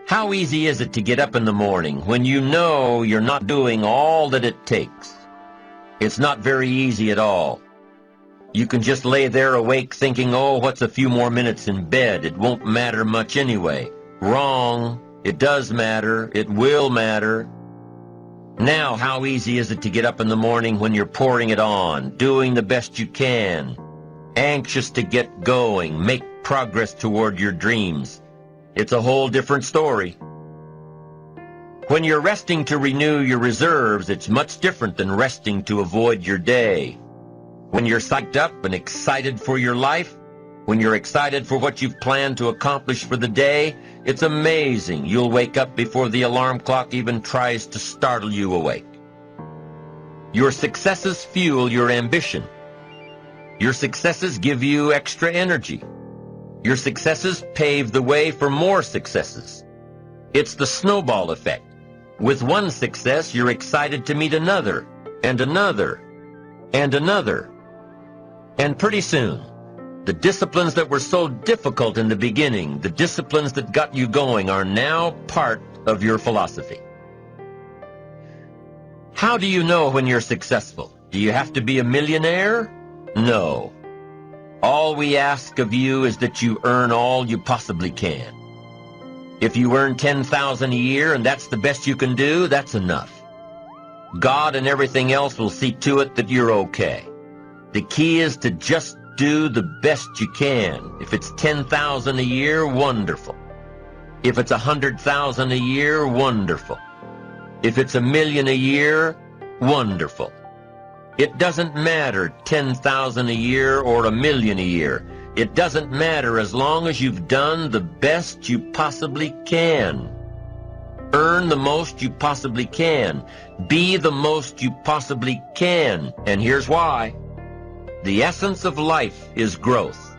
How easy is it to get up in the morning when you know you're not doing all that it takes? It's not very easy at all. You can just lay there awake thinking, oh, what's a few more minutes in bed? It won't matter much anyway. Wrong. It does matter. It will matter. Now, how easy is it to get up in the morning when you're pouring it on, doing the best you can, anxious to get going, make progress toward your dreams? It's a whole different story. When you're resting to renew your reserves, it's much different than resting to avoid your day. When you're psyched up and excited for your life, when you're excited for what you've planned to accomplish for the day, it's amazing you'll wake up before the alarm clock even tries to startle you awake. Your successes fuel your ambition. Your successes give you extra energy. Your successes pave the way for more successes. It's the snowball effect. With one success, you're excited to meet another, and another, and another. And pretty soon, the disciplines that were so difficult in the beginning, the disciplines that got you going, are now part of your philosophy. How do you know when you're successful? Do you have to be a millionaire? No. All we ask of you is that you earn all you possibly can. If you earn $10,000 a year and that's the best you can do, that's enough. God and everything else will see to it that you're okay. The key is to just do the best you can. If it's $10,000 a year, wonderful. If it's $100,000 a year, wonderful. If it's $1 million a year, wonderful. It doesn't matter $10,000 a year or $1 million a year. It doesn't matter as long as you've done the best you possibly can. Earn the most you possibly can. Be the most you possibly can. And here's why. The essence of life is growth.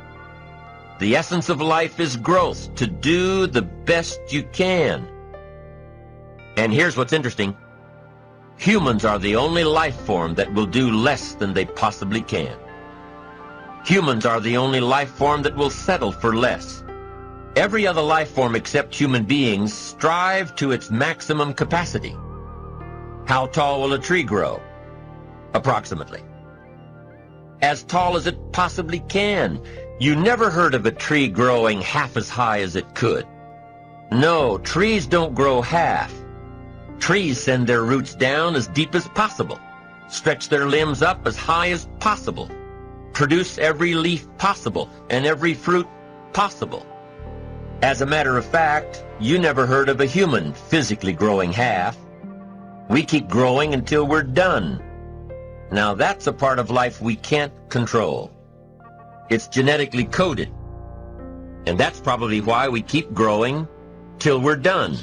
The essence of life is growth, to do the best you can. And here's what's interesting. Humans are the only life form that will do less than they possibly can. Humans are the only life form that will settle for less. Every other life form except human beings strive to its maximum capacity. How tall will a tree grow? Approximately. As tall as it possibly can. You never heard of a tree growing half as high as it could. No, trees don't grow half. Trees send their roots down as deep as possible, stretch their limbs up as high as possible, produce every leaf possible and every fruit possible. As a matter of fact, you never heard of a human physically growing half. We keep growing until we're done. Now that's a part of life we can't control. It's genetically coded. And that's probably why we keep growing till we're done.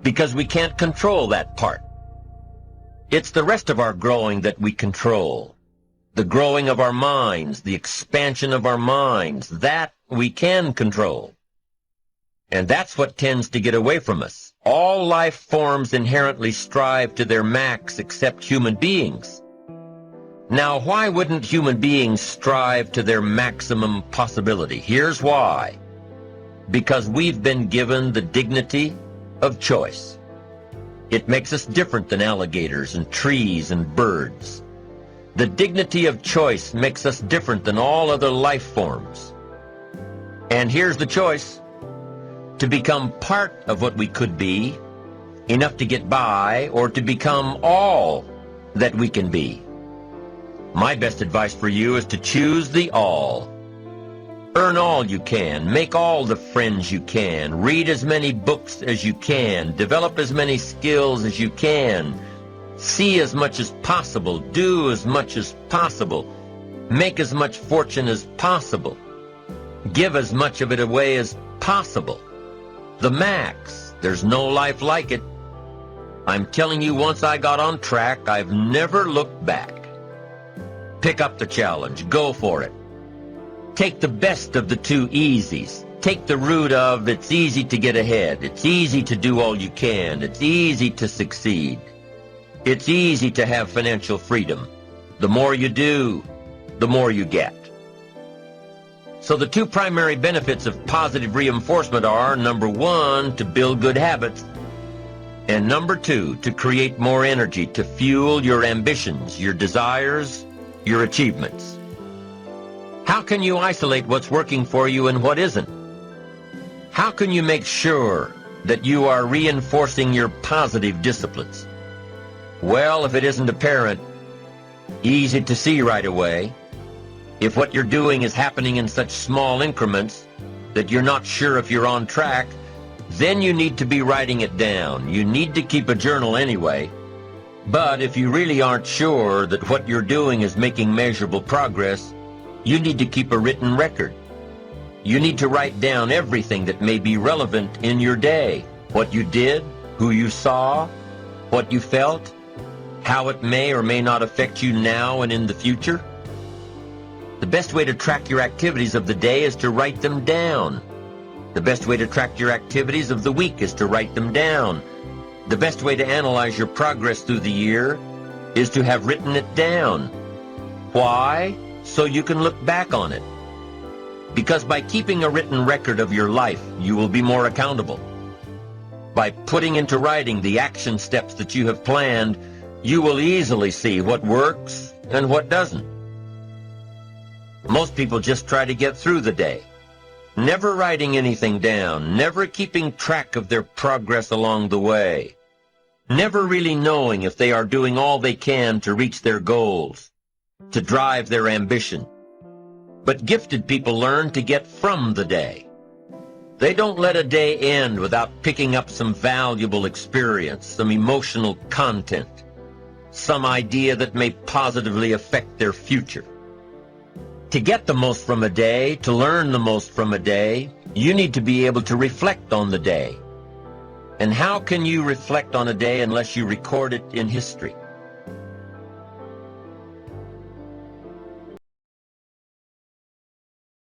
Because we can't control that part. It's the rest of our growing that we control. The growing of our minds, the expansion of our minds, that we can control. And that's what tends to get away from us. All life forms inherently strive to their max except human beings. Now, why wouldn't human beings strive to their maximum possibility? Here's why. Because we've been given the dignity of choice. It makes us different than alligators and trees and birds. The dignity of choice makes us different than all other life forms. And here's the choice. To become part of what we could be, enough to get by, or to become all that we can be. My best advice for you is to choose the all. Earn all you can, make all the friends you can, read as many books as you can, develop as many skills as you can, see as much as possible, do as much as possible, make as much fortune as possible, give as much of it away as possible. The max. There's no life like it. I'm telling you, once I got on track, I've never looked back. Pick up the challenge. Go for it. Take the best of the two easies. Take the root of it's easy to get ahead. It's easy to do all you can. It's easy to succeed. It's easy to have financial freedom. The more you do, the more you get. So the two primary benefits of positive reinforcement are, number one, to build good habits, and number two, to create more energy to fuel your ambitions, your desires, your achievements. How can you isolate what's working for you and what isn't? How can you make sure that you are reinforcing your positive disciplines? Well, if it isn't apparent, easy to see right away, if what you're doing is happening in such small increments that you're not sure if you're on track, then you need to be writing it down. You need to keep a journal anyway. But if you really aren't sure that what you're doing is making measurable progress, you need to keep a written record. You need to write down everything that may be relevant in your day. What you did, who you saw, what you felt, how it may or may not affect you now and in the future. The best way to track your activities of the day is to write them down. The best way to track your activities of the week is to write them down. The best way to analyze your progress through the year is to have written it down. Why? So you can look back on it. Because by keeping a written record of your life, you will be more accountable. By putting into writing the action steps that you have planned, you will easily see what works and what doesn't. Most people just try to get through the day, never writing anything down, never keeping track of their progress along the way, never really knowing if they are doing all they can to reach their goals, to drive their ambition. But gifted people learn to get from the day. They don't let a day end without picking up some valuable experience, some emotional content, some idea that may positively affect their future. To get the most from a day, to learn the most from a day, you need to be able to reflect on the day. And how can you reflect on a day unless you record it in history?